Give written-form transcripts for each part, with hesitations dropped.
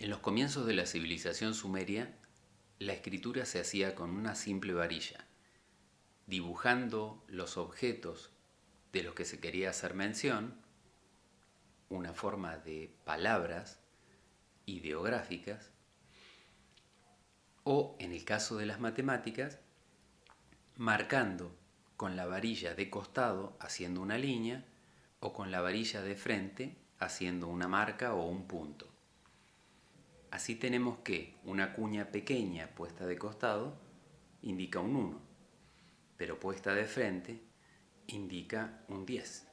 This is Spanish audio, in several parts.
En los comienzos de la civilización sumeria, la escritura se hacía con una simple varilla, dibujando los objetos de los que se quería hacer mención, una forma de palabras ideográficas, o en el caso de las matemáticas, marcando con la varilla de costado haciendo una línea o con la varilla de frente haciendo una marca o un punto. Así tenemos que una cuña pequeña puesta de costado indica un 1, pero puesta de frente indica un 10.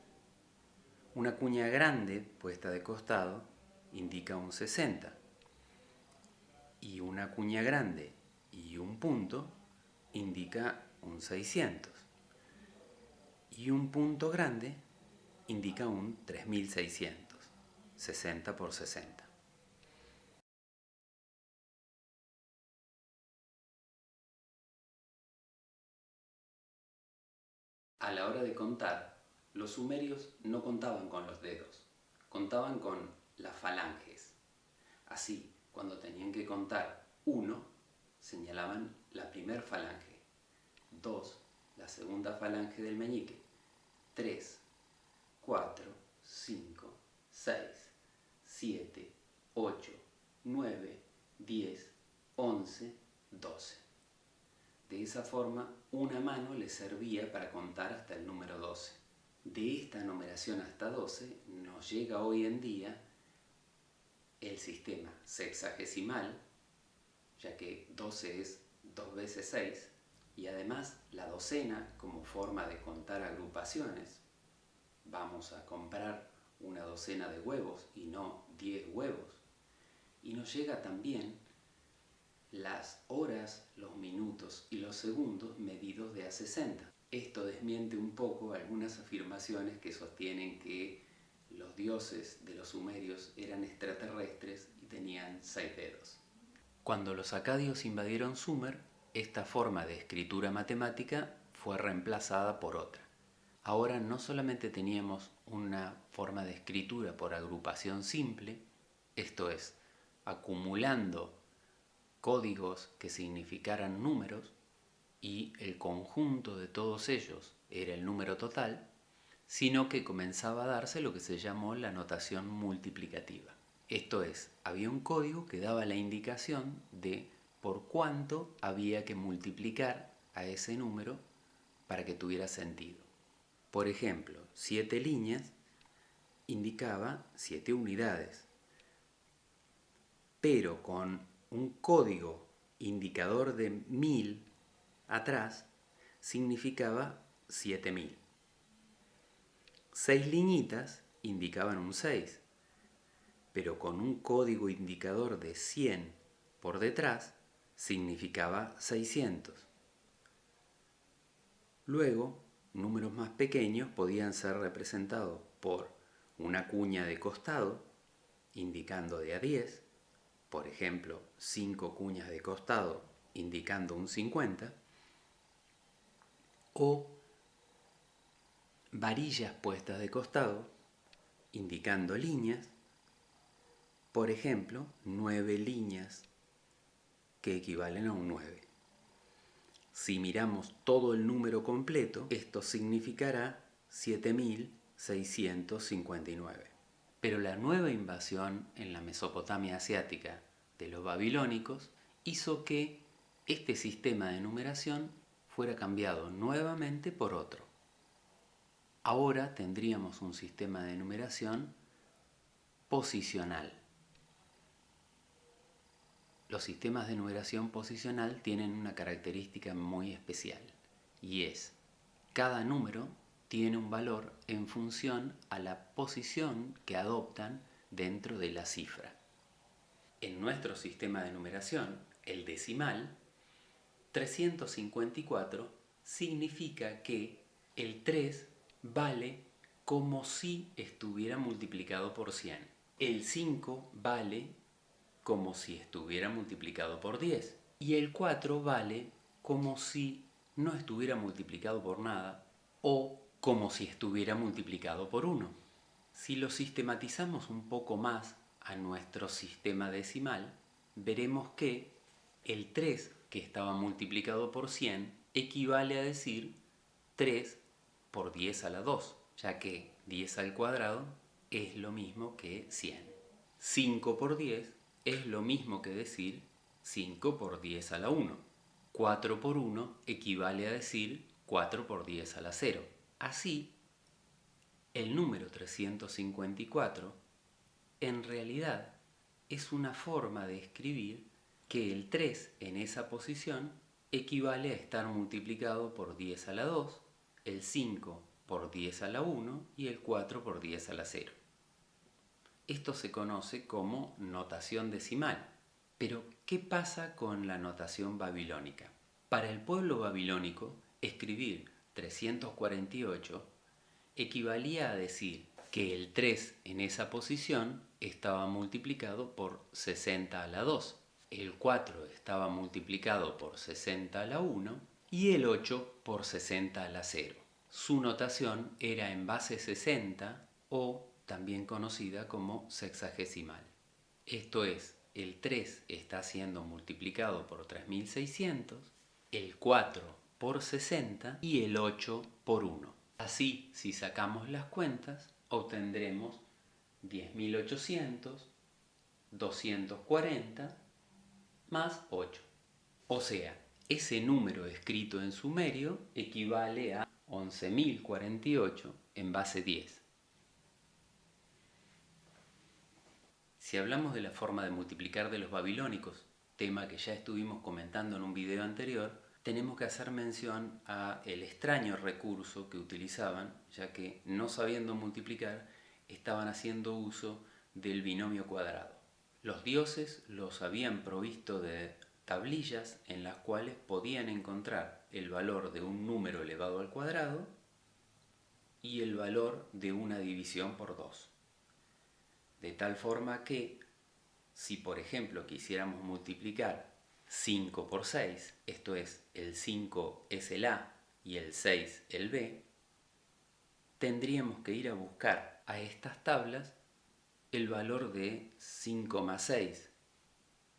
Una cuña grande puesta de costado indica un 60. Y una cuña grande y un punto indica un 600. Y un punto grande indica un 3600, 60 por 60. A la hora de contar, los sumerios no contaban con los dedos, contaban con las falanges. Así, cuando tenían que contar 1, señalaban la primer falange, 2, la segunda falange del meñique, 3, 4, 5, 6, 7, 8, 9, 10, 11, 12. De esa forma, una mano le servía para contar hasta el número 12. De esta numeración hasta 12 nos llega hoy en día el sistema sexagesimal, ya que 12 es 2 veces 6, y además la docena como forma de contar agrupaciones. Vamos a comprar una docena de huevos y no 10 huevos. Y nos llega también las horas, los minutos y los segundos medidos de a 60. Esto desmiente un poco algunas afirmaciones que sostienen que los dioses de los sumerios eran extraterrestres y tenían 6 dedos. Cuando los acadios invadieron Sumer, esta forma de escritura matemática fue reemplazada por otra. Ahora no solamente teníamos una forma de escritura por agrupación simple, esto es, acumulando códigos que significaran números y el conjunto de todos ellos era el número total, sino que comenzaba a darse lo que se llamó la notación multiplicativa. Esto es, había un código que daba la indicación de por cuánto había que multiplicar a ese número para que tuviera sentido. Por ejemplo, 7 líneas indicaba 7 unidades, pero con un código indicador de 1000 atrás significaba 7000. 6 liñitas indicaban un 6, pero con un código indicador de 100 por detrás significaba 600. Luego, números más pequeños podían ser representados por una cuña de costado indicando de a 10, por ejemplo, 5 cuñas de costado indicando un 50, o varillas puestas de costado indicando líneas, por ejemplo, 9 líneas que equivalen a un 9. Si miramos todo el número completo, esto significará 7659. Pero la nueva invasión en la Mesopotamia asiática de los babilónicos hizo que este sistema de numeración fuera cambiado nuevamente por otro. Ahora tendríamos un sistema de numeración posicional. Los sistemas de numeración posicional tienen una característica muy especial, y es, cada número tiene un valor en función a la posición que adoptan dentro de la cifra. En nuestro sistema de numeración, el decimal, 354 significa que el 3 vale como si estuviera multiplicado por 100. El 5 vale como si estuviera multiplicado por 10. Y el 4 vale como si no estuviera multiplicado por nada o como si estuviera multiplicado por 1. Si lo sistematizamos un poco más a nuestro sistema decimal, veremos que el 3 que estaba multiplicado por 100 equivale a decir 3 por 10 a la 2, ya que 10 al cuadrado es lo mismo que 100. 5 por 10 es lo mismo que decir 5 por 10 a la 1. 4 por 1 equivale a decir 4 por 10 a la 0. Así, el número 354 en realidad es una forma de escribir que el 3 en esa posición equivale a estar multiplicado por 10 a la 2, el 5 por 10 a la 1 y el 4 por 10 a la 0. Esto se conoce como notación decimal. Pero, ¿qué pasa con la notación babilónica? Para el pueblo babilónico, escribir 348 equivalía a decir que el 3 en esa posición estaba multiplicado por 60 a la 2, el 4 estaba multiplicado por 60 a la 1 y el 8 por 60 a la 0. Su notación era en base 60 o también conocida como sexagesimal. Esto es, el 3 está siendo multiplicado por 3600, el 4 por 60 y el 8 por 1. Así, si sacamos las cuentas, obtendremos 10.800, 240 más 8. O sea, ese número escrito en sumerio equivale a 11.048 en base 10. Si hablamos de la forma de multiplicar de los babilónicos, tema que ya estuvimos comentando en un video anterior, tenemos que hacer mención a el extraño recurso que utilizaban, ya que no sabiendo multiplicar, estaban haciendo uso del binomio cuadrado. Los dioses los habían provisto de tablillas en las cuales podían encontrar el valor de un número elevado al cuadrado y el valor de una división por 2. De tal forma que, si por ejemplo quisiéramos multiplicar 5 por 6, esto es, el 5 es el A y el 6 el B, tendríamos que ir a buscar a estas tablas el valor de 5 más 6,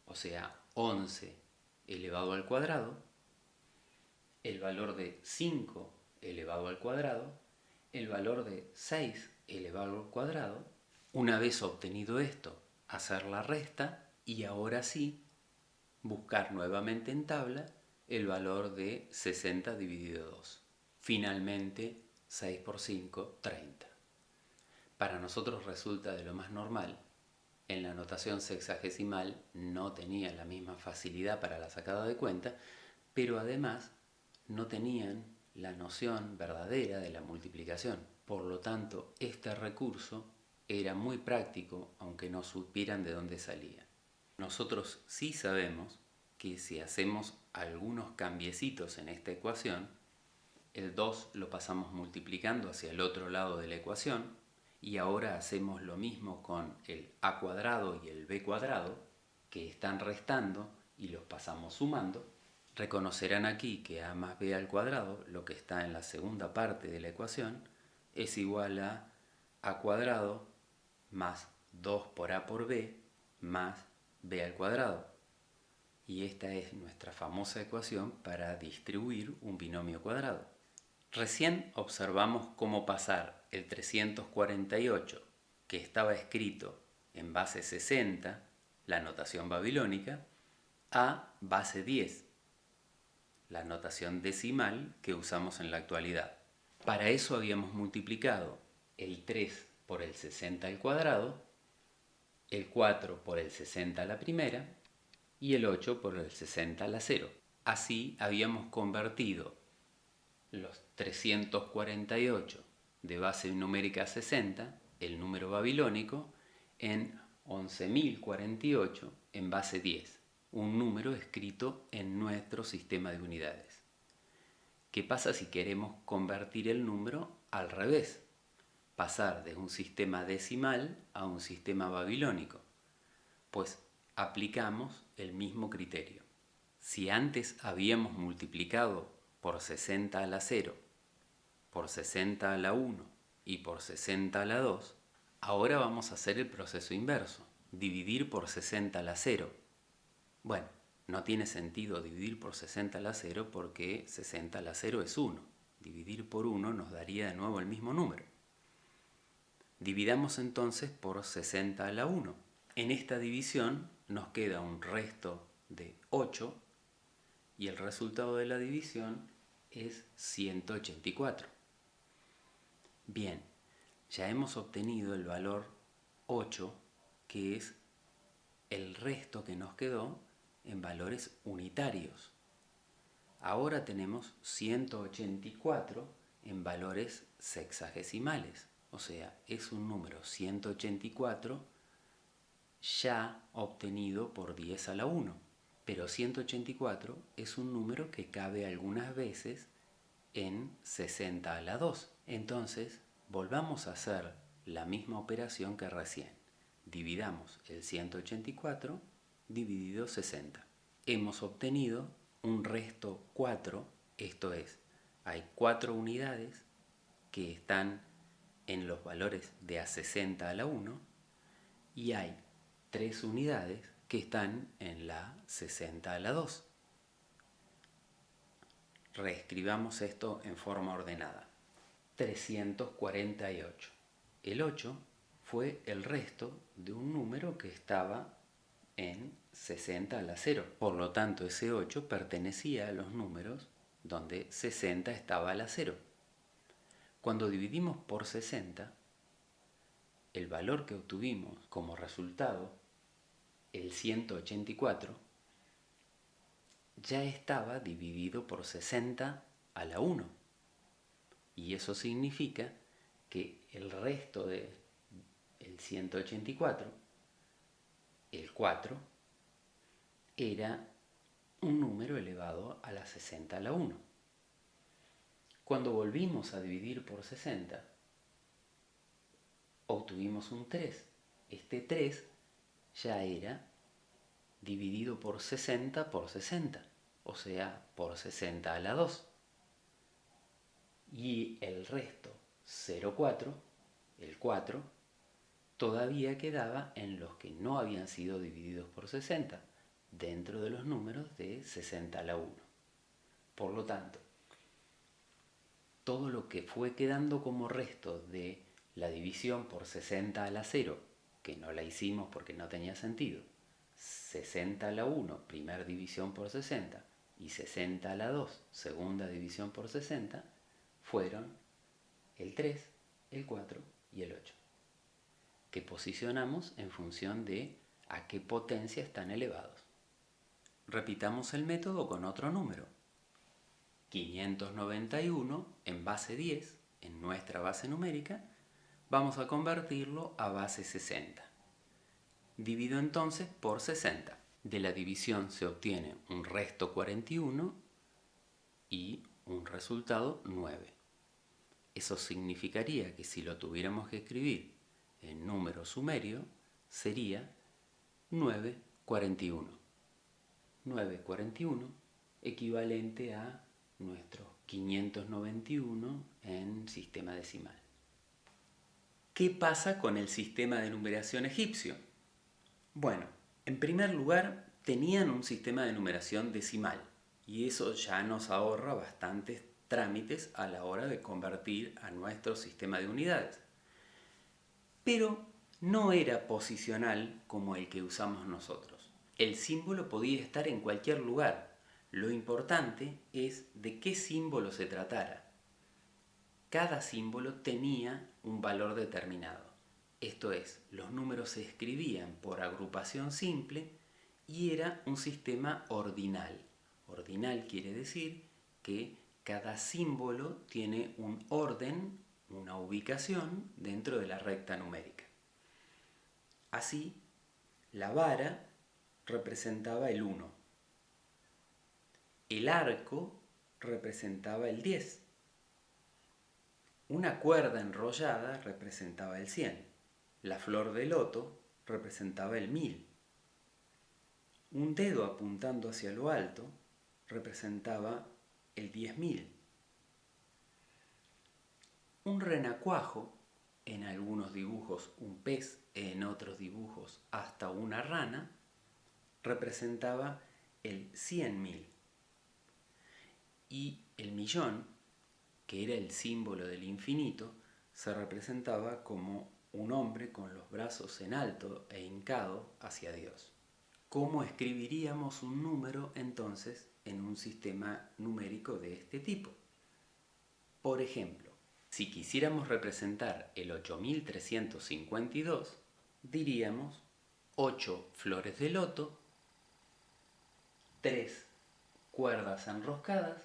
o sea, 11 elevado al cuadrado, el valor de 5 elevado al cuadrado, el valor de 6 elevado al cuadrado. Una vez obtenido esto, hacer la resta y ahora sí buscar nuevamente en tabla el valor de 60 dividido 2. Finalmente, 6 por 5, 30. Para nosotros resulta de lo más normal. En la notación sexagesimal no tenían la misma facilidad para la sacada de cuenta, pero además no tenían la noción verdadera de la multiplicación. Por lo tanto, este recurso era muy práctico, aunque no supieran de dónde salía. Nosotros sí sabemos que si hacemos algunos cambiecitos en esta ecuación, el 2 lo pasamos multiplicando hacia el otro lado de la ecuación y ahora hacemos lo mismo con el a cuadrado y el b cuadrado, que están restando y los pasamos sumando. Reconocerán aquí que a más b al cuadrado, lo que está en la segunda parte de la ecuación, es igual a cuadrado más 2 por a por b más b al cuadrado. Y esta es nuestra famosa ecuación para distribuir un binomio cuadrado. Recién observamos cómo pasar el 348, que estaba escrito en base 60, la notación babilónica, a base 10, la notación decimal que usamos en la actualidad. Para eso habíamos multiplicado el 3 por el 60 al cuadrado, el 4 por el 60 a la primera y el 8 por el 60 a la 0. Así habíamos convertido los 348 de base numérica 60, el número babilónico, en 11.048 en base 10, un número escrito en nuestro sistema de unidades. ¿Qué pasa si queremos convertir el número al revés? Pasar de un sistema decimal a un sistema babilónico. Pues aplicamos el mismo criterio. Si antes habíamos multiplicado por 60 a la 0, por 60 a la 1 y por 60 a la 2, ahora vamos a hacer el proceso inverso. dividir por 60 a la 0. Bueno, no tiene sentido dividir por 60 a la 0 porque 60 a la 0 es 1. Dividir por 1 nos daría de nuevo el mismo número. Dividamos entonces por 60 a la 1. En esta división nos queda un resto de 8 y el resultado de la división es 184. Bien, ya hemos obtenido el valor 8, que es el resto que nos quedó en valores unitarios. Ahora tenemos 184 en valores sexagesimales, o sea, es un número 184 ya obtenido por 10 a la 1, pero 184 es un número que cabe algunas veces en 60 a la 2. Entonces, volvamos a hacer la misma operación que recién. Dividamos el 184 dividido 60. Hemos obtenido un resto 4, esto es, hay 4 unidades que están en los valores de a 60 a la 1 y hay 3 unidades que están en la 60 a la 2. Reescribamos esto en forma ordenada. 348. El 8 fue el resto de un número que estaba en 60 a la 0. Por lo tanto, ese 8 pertenecía a los números donde 60 estaba a la 0. Cuando dividimos por 60, el valor que obtuvimos como resultado, el 184, ya estaba dividido por 60 a la 1. Y eso significa que el resto del 184, el 4, era un número elevado a la 60 a la 1. Cuando volvimos a dividir por 60, obtuvimos un 3. Este 3 ya era dividido por 60, o sea, por 60 a la 2. Y el resto, 0,4, el 4, todavía quedaba en los que no habían sido divididos por 60, dentro de los números de 60 a la 1. Por lo tanto, todo lo que fue quedando como resto de la división por 60 a la 0, que no la hicimos porque no tenía sentido, 60 a la 1, primera división por 60, y 60 a la 2, segunda división por 60, fueron el 3, el 4 y el 8, que posicionamos en función de a qué potencia están elevados. Repitamos el método con otro número. 591 en base 10, en nuestra base numérica, vamos a convertirlo a base 60. Divido entonces por 60. De la división se obtiene un resto 41 y un resultado 9. Eso significaría que si lo tuviéramos que escribir en número sumerio, sería 941. 941 equivalente a nuestro 591 en sistema decimal. ¿Qué pasa con el sistema de numeración egipcio? Bueno, en primer lugar, tenían un sistema de numeración decimal y eso ya nos ahorra bastantes trámites a la hora de convertir a nuestro sistema de unidades. Pero no era posicional como el que usamos nosotros. El símbolo podía estar en cualquier lugar. Lo importante es de qué símbolo se tratara. Cada símbolo tenía un valor determinado. Esto es, los números se escribían por agrupación simple y era un sistema ordinal. Ordinal quiere decir que cada símbolo tiene un orden, una ubicación dentro de la recta numérica. Así, la vara representaba el 1. El arco representaba el 10. Una cuerda enrollada representaba el 100. La flor de loto representaba el 1000. Un dedo apuntando hacia lo alto representaba el 10.000. Un renacuajo en algunos dibujos un pez, en otros dibujos hasta una rana, representaba el 100.000. Y el millón, que era el símbolo del infinito, se representaba como un hombre con los brazos en alto e hincado hacia Dios. ¿Cómo escribiríamos un número entonces en un sistema numérico de este tipo? Por ejemplo, si quisiéramos representar el 8352, diríamos 8 flores de loto, 3 cuerdas enroscadas,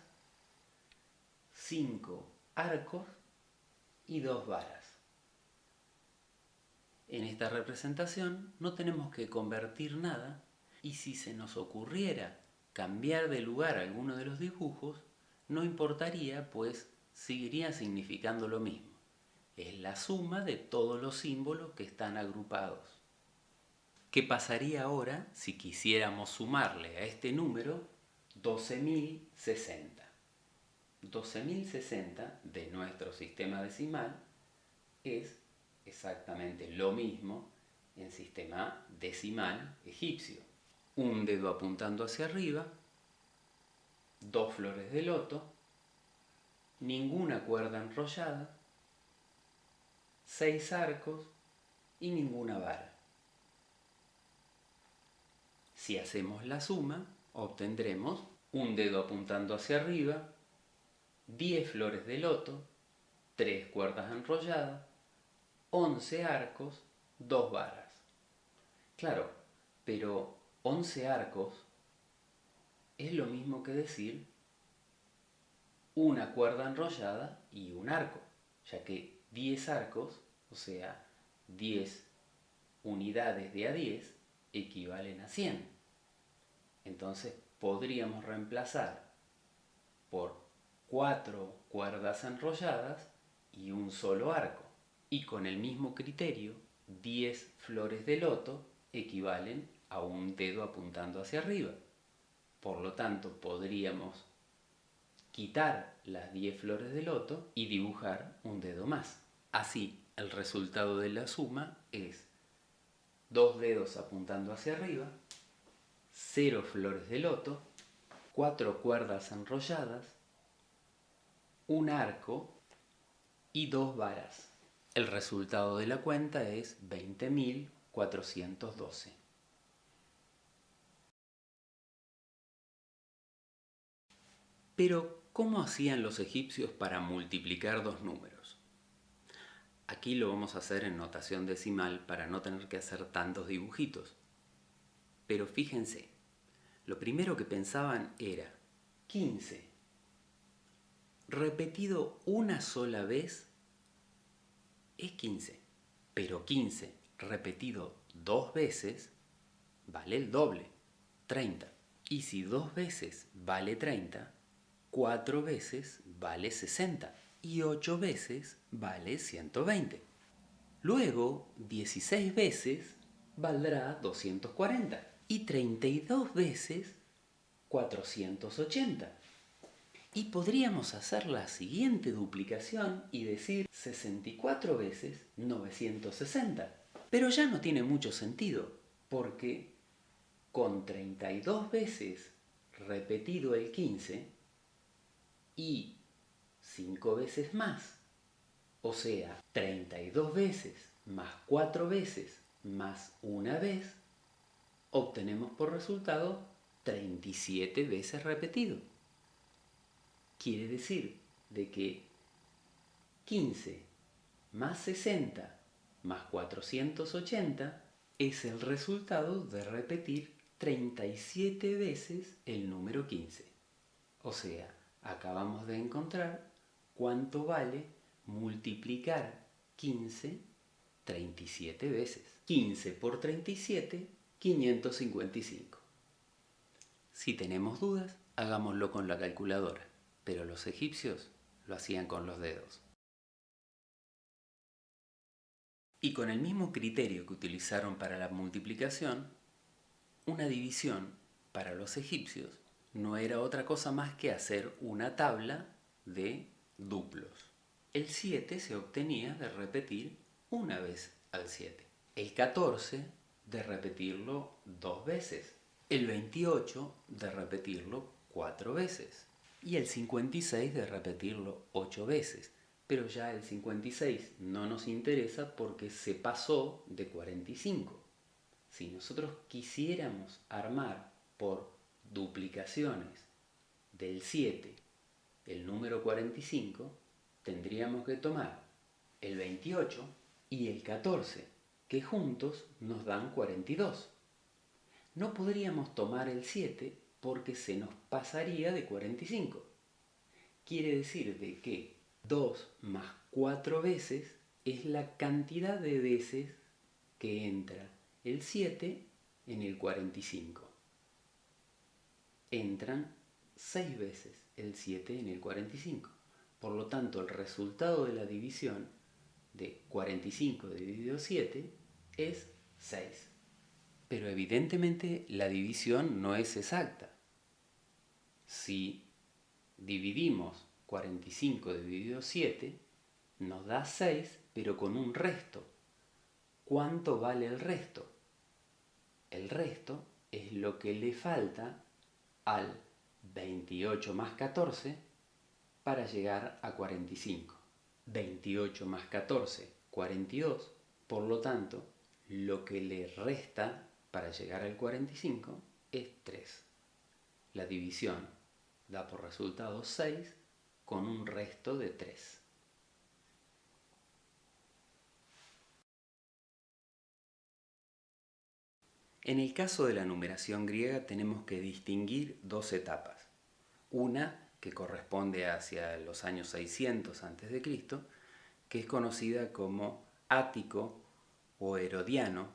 5 arcos y 2 varas. En esta representación no tenemos que convertir nada, y si se nos ocurriera cambiar de lugar alguno de los dibujos, no importaría, pues seguiría significando lo mismo. Es la suma de todos los símbolos que están agrupados. ¿Qué pasaría ahora si quisiéramos sumarle a este número 12.060? 12.060 de nuestro sistema decimal es exactamente lo mismo en sistema decimal egipcio. Un dedo apuntando hacia arriba, 2 flores de loto, ninguna cuerda enrollada, 6 arcos y ninguna vara. Si hacemos la suma, obtendremos un dedo apuntando hacia arriba, 10 flores de loto, 3 cuerdas enrolladas, 11 arcos, 2 varas. Claro, pero 11 arcos es lo mismo que decir una cuerda enrollada y un arco, ya que 10 arcos, o sea, 10 unidades de A10, equivalen a 100. Entonces podríamos reemplazar por 4 cuerdas enrolladas y un solo arco. Y con el mismo criterio, 10 flores de loto equivalen a un dedo apuntando hacia arriba. Por lo tanto, podríamos quitar las 10 flores de loto y dibujar un dedo más. Así, el resultado de la suma es 2 dedos apuntando hacia arriba, 0 flores de loto, 4 cuerdas enrolladas, un arco y 2 varas. El resultado de la cuenta es 20.412. Pero, ¿cómo hacían los egipcios para multiplicar dos números? Aquí lo vamos a hacer en notación decimal para no tener que hacer tantos dibujitos. Pero fíjense, lo primero que pensaban era 15. Repetido una sola vez es 15. Pero 15 repetido 2 veces vale el doble, 30. Y si 2 veces vale 30, 4 veces vale 60 y 8 veces vale 120. Luego, 16 veces valdrá 240 y 32 veces 480. Y podríamos hacer la siguiente duplicación y decir 64 veces 960. Pero ya no tiene mucho sentido, porque con 32 veces repetido el 15 y 5 veces más, o sea, 32 veces más 4 veces más una vez, obtenemos por resultado 37 veces repetido. Quiere decir de que 15 más 60 más 480 es el resultado de repetir 37 veces el número 15. O sea, acabamos de encontrar cuánto vale multiplicar 15 37 veces. 15 por 37, 555. Si tenemos dudas, hagámoslo con la calculadora, pero los egipcios lo hacían con los dedos. Y con el mismo criterio que utilizaron para la multiplicación, una división para los egipcios no era otra cosa más que hacer una tabla de duplos. El 7 se obtenía de repetir una vez al 7. El 14 de repetirlo 2 veces. El 28 de repetirlo 4 veces. Y el 56 de repetirlo 8 veces. Pero ya el 56 no nos interesa porque se pasó de 45. Si nosotros quisiéramos armar por duplicaciones del 7 el número 45, tendríamos que tomar el 28 y el 14, que juntos nos dan 42. No podríamos tomar el 7 porque se nos pasaría de 45. Quiere decir de que 2 más 4 veces es la cantidad de veces que entra el 7 en el 45. Entran 6 veces el 7 en el 45. Por lo tanto, el resultado de la división de 45 dividido 7 es 6. Pero evidentemente la división no es exacta. Si dividimos 45 dividido 7, nos da 6, pero con un resto. ¿Cuánto vale el resto? El resto es lo que le falta al 28 más 14 para llegar a 45. 28 más 14, 42. Por lo tanto, lo que le resta para llegar al 45 es 3. La división da por resultado 6 con un resto de 3. En el caso de la numeración griega tenemos que distinguir dos etapas. Una que corresponde hacia los años 600 a.C., que es conocida como ático o herodiano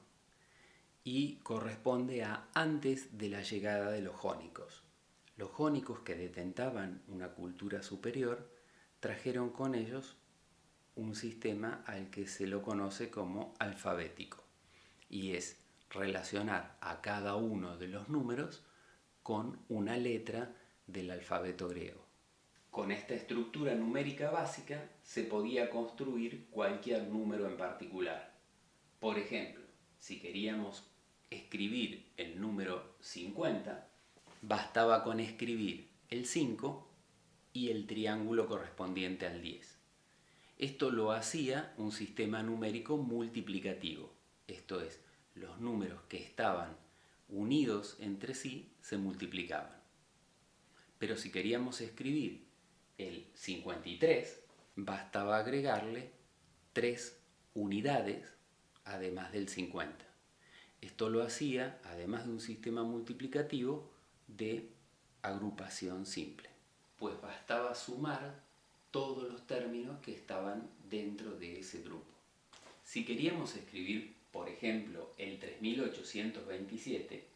y corresponde a antes de la llegada de los jónicos. Los jónicos, que detentaban una cultura superior, trajeron con ellos un sistema al que se lo conoce como alfabético, y es relacionar a cada uno de los números con una letra del alfabeto griego. Con esta estructura numérica básica se podía construir cualquier número en particular. Por ejemplo, si queríamos escribir el número 50, bastaba con escribir el 5 y el triángulo correspondiente al 10. Esto lo hacía un sistema numérico multiplicativo, esto es, los números que estaban unidos entre sí se multiplicaban. Pero si queríamos escribir el 53, bastaba agregarle 3 unidades además del 50. Esto lo hacía, además de un sistema multiplicativo, de agrupación simple, pues bastaba sumar todos los términos que estaban dentro de ese grupo. Si queríamos escribir, por ejemplo, el 3827,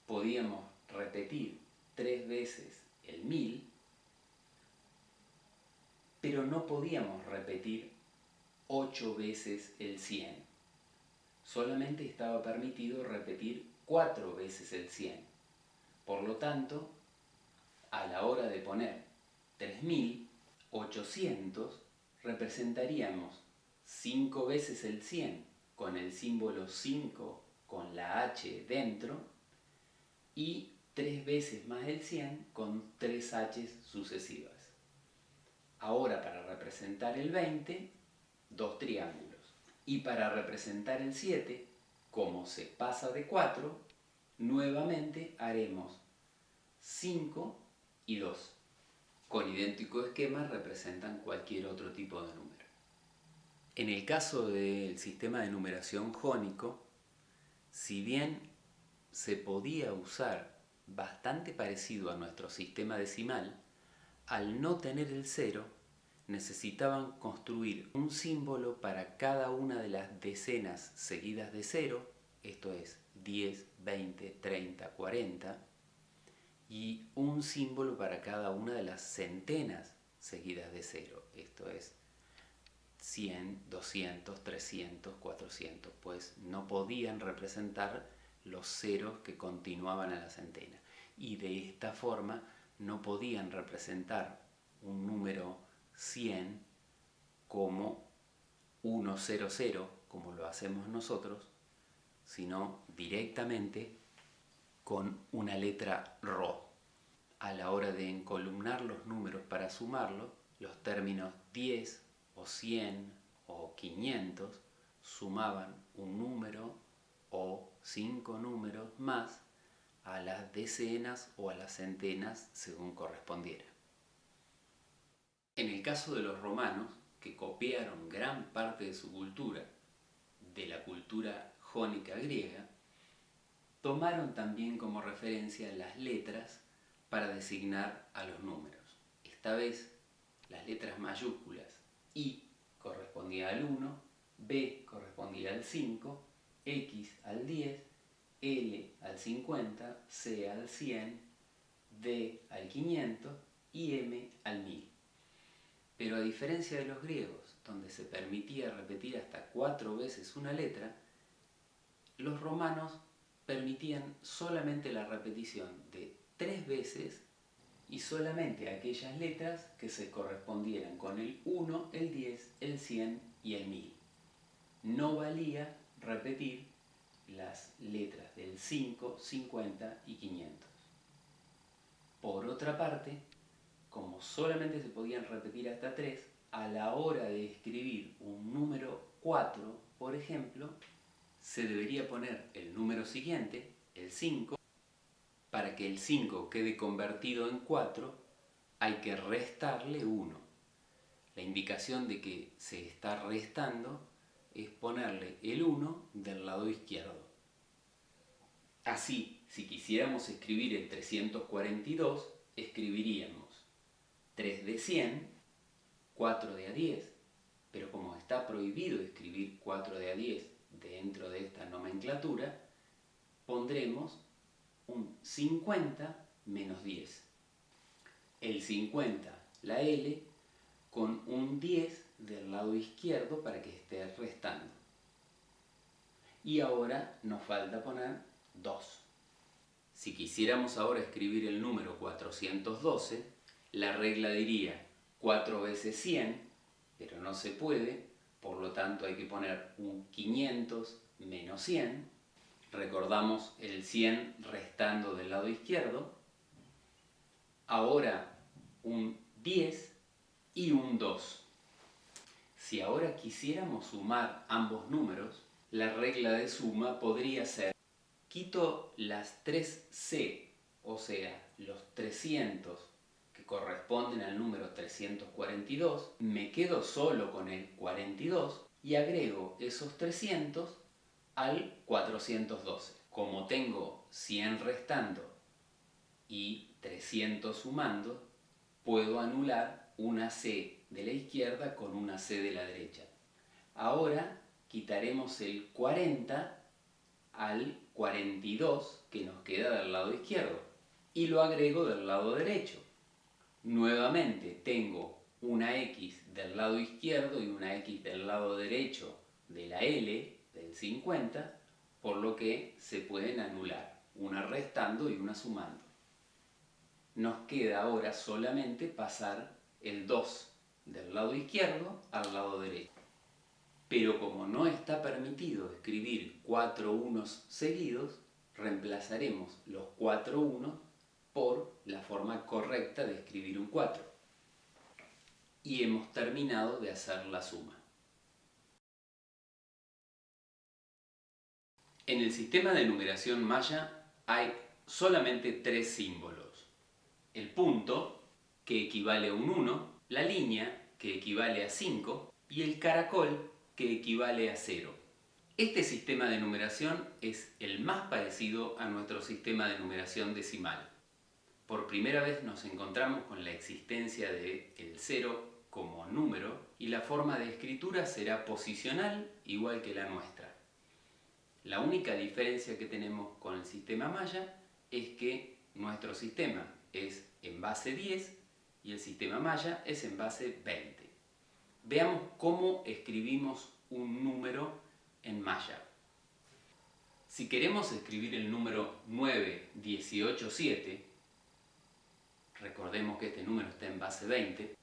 podíamos repetir 3 veces el 1000, pero no podíamos repetir 8 veces el 100. Solamente estaba permitido repetir 4 veces el 100. Por lo tanto, a la hora de poner 3800, representaríamos 5 veces el 100 con el símbolo 5 con la H dentro y 3 veces más el 100 con 3 H's sucesivas. Ahora, para representar el 20, 2 triángulos. Y para representar el 7, como se pasa de 4, nuevamente haremos 5 y 2. Con idéntico esquema representan cualquier otro tipo de número. En el caso del sistema de numeración jónico, si bien se podía usar bastante parecido a nuestro sistema decimal, al no tener el 0, necesitaban construir un símbolo para cada una de las decenas seguidas de 0, esto es 10, 20, 30, 40, y un símbolo para cada una de las centenas seguidas de 0, esto es 100, 200, 300, 400, pues no podían representar los ceros que continuaban a la centena. Y de esta forma no podían representar un número 100 como 100 como lo hacemos nosotros, sino directamente con una letra RO. A la hora de encolumnar los números para sumarlos, los términos 10 o 100 o 500 sumaban un número o 5 números más a las decenas o a las centenas según correspondiera. En el caso de los romanos, que copiaron gran parte de su cultura de la cultura jónica griega, tomaron también como referencia las letras para designar a los números. Esta vez las letras mayúsculas I correspondía al 1, B correspondía al 5, X al 10, L al 50, C al 100, D al 500 y M al 1000. Pero a diferencia de los griegos, donde se permitía repetir hasta 4 veces una letra, los romanos permitían solamente la repetición de 3 veces y solamente aquellas letras que se correspondieran con el 1, el 10, el 100 y el 1000. No valía repetir las letras del 5, 50 y 500. Por otra parte, como solamente se podían repetir hasta 3, a la hora de escribir un número 4, por ejemplo, se debería poner el número siguiente, el 5. Para que el 5 quede convertido en 4, hay que restarle 1. La indicación de que se está restando es ponerle el 1 del lado izquierdo. Así, si quisiéramos escribir el 342, escribiríamos 3 de 100, 4 de a 10, pero como está prohibido escribir 4 de a 10 dentro de esta nomenclatura, pondremos un 50 menos 10. El 50, la L, con un 10 del lado izquierdo para que esté restando. Y ahora nos falta poner 2. Si quisiéramos ahora escribir el número 412, la regla diría 4 veces 100, pero no se puede, por lo tanto hay que poner un 500 menos 100. Recordamos el 100 restando del lado izquierdo. Ahora un 10 y un 2. Si ahora quisiéramos sumar ambos números, la regla de suma podría ser: quito las 3C, o sea, los 300 que corresponden al número 342, me quedo solo con el 42 y agrego esos 300 al 412. Como tengo 100 restando y 300 sumando, puedo anular una C de la izquierda con una C de la derecha. Ahora quitaremos el 40 al 42 que nos queda del lado izquierdo y lo agrego del lado derecho. Nuevamente tengo una X del lado izquierdo y una X del lado derecho de la L del 50, por lo que se pueden anular, una restando y una sumando. Nos queda ahora solamente pasar el 2 del lado izquierdo al lado derecho. Pero como no está permitido escribir 4 unos seguidos, reemplazaremos los 4 unos por la forma correcta de escribir un 4. Y hemos terminado de hacer la suma. En el sistema de numeración maya hay solamente 3 símbolos. El punto, que equivale a un 1, la línea, que equivale a 5, y el caracol, que equivale a 0. Este sistema de numeración es el más parecido a nuestro sistema de numeración decimal. Por primera vez nos encontramos con la existencia del 0 como número y la forma de escritura será posicional igual que la nuestra. La única diferencia que tenemos con el sistema maya es que nuestro sistema es en base 10 y el sistema maya es en base 20. Veamos cómo escribimos un número en maya. Si queremos escribir el número 9187, recordemos que este número está en base 20,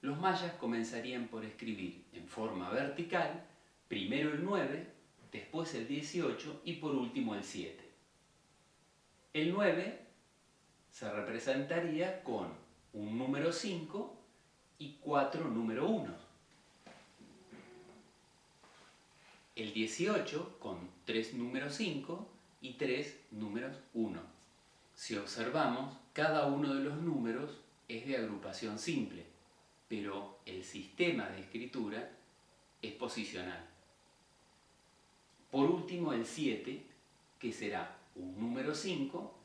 Los mayas comenzarían por escribir en forma vertical, primero el 9, después el 18 y por último el 7. El 9 se representaría con un número 5 y 4 número 1. El 18 con 3 números 5 y 3 números 1. Si observamos, cada uno de los números es de agrupación simple, pero el sistema de escritura es posicional. Por último, el 7, que será un número 5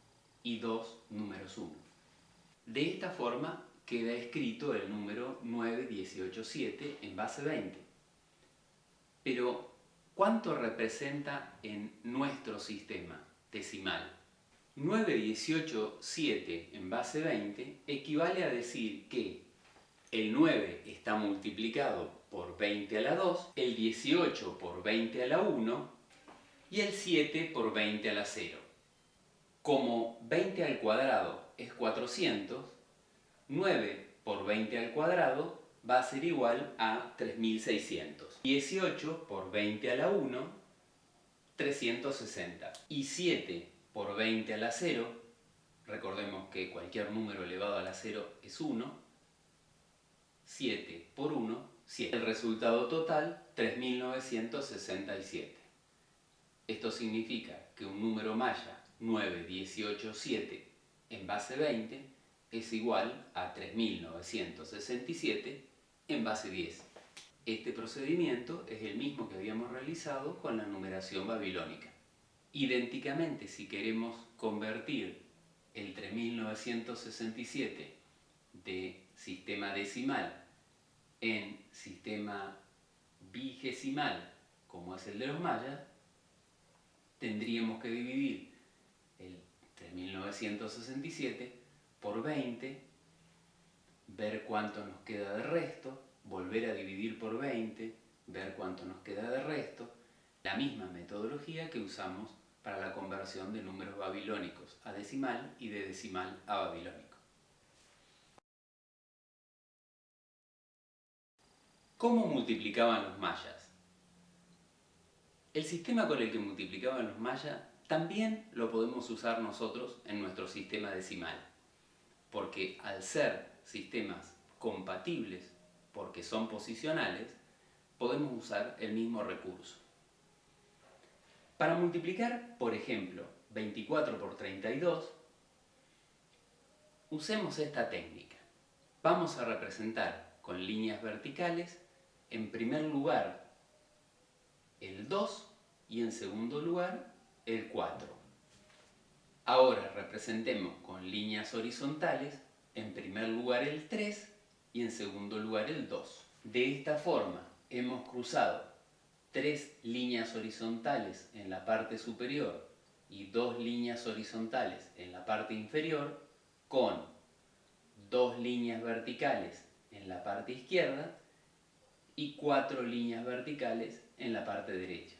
y 2 números 1. De esta forma queda escrito el número 9, 18, 7 en base 20. Pero, ¿cuánto representa en nuestro sistema decimal? 9, 18, 7 en base 20 equivale a decir que el 9 está multiplicado por 20 a la 2, el 18 por 20 a la 1 y el 7 por 20 a la 0. Como 20 al cuadrado es 400, 9 por 20 al cuadrado va a ser igual a 3600. 18 por 20 a la 1, 360. Y 7 por 20 a la 0, recordemos que cualquier número elevado a la 0 es 1, 7 por 1, 7. El resultado total, 3967. Esto significa que un número maya 9, 18, 7 en base 20 es igual a 3967 en base 10. Este procedimiento es el mismo que habíamos realizado con la numeración babilónica. Idénticamente, si queremos convertir el 3967 de sistema decimal en sistema vigesimal, como es el de los mayas, tendríamos que dividir el 3967 por 20, ver cuánto nos queda de resto, volver a dividir por 20, ver cuánto nos queda de resto. La misma metodología que usamos para la conversión de números babilónicos a decimal y de decimal a babilónico. ¿Cómo multiplicaban los mayas? El sistema con el que multiplicaban los mayas también lo podemos usar nosotros en nuestro sistema decimal, porque al ser sistemas compatibles, porque son posicionales, podemos usar el mismo recurso. Para multiplicar, por ejemplo, 24 por 32, usemos esta técnica. Vamos a representar con líneas verticales, en primer lugar, el 2 y en segundo lugar, el 4. Ahora representemos con líneas horizontales, en primer lugar el 3 y en segundo lugar el 2. De esta forma hemos cruzado 3 líneas horizontales en la parte superior y 2 líneas horizontales en la parte inferior con 2 líneas verticales en la parte izquierda y 4 líneas verticales en la parte derecha.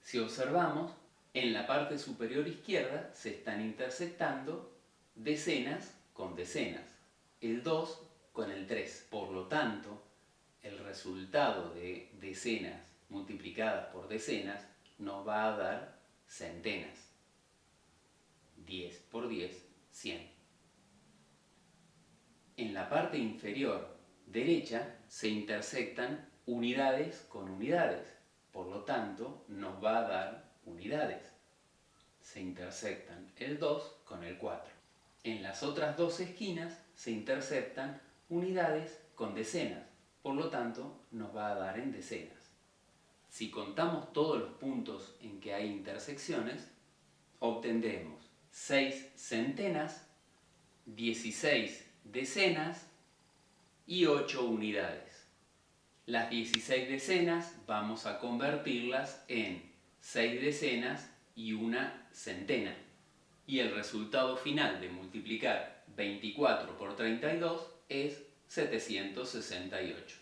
Si observamos, en la parte superior izquierda se están intersectando decenas con decenas, el 2 con el 3. Por lo tanto, el resultado de decenas multiplicadas por decenas nos va a dar centenas. 10 por 10, 100. En la parte inferior derecha se intersectan unidades con unidades, por lo tanto nos va a dar unidades. Se intersectan el 2 con el 4. En las otras dos esquinas se intersectan unidades con decenas, por lo tanto nos va a dar en decenas. Si contamos todos los puntos en que hay intersecciones, obtendremos 6 centenas, 16 decenas y 8 unidades. Las 16 decenas vamos a convertirlas en 6 decenas y una centena. Y el resultado final de multiplicar 24 por 32 es 768.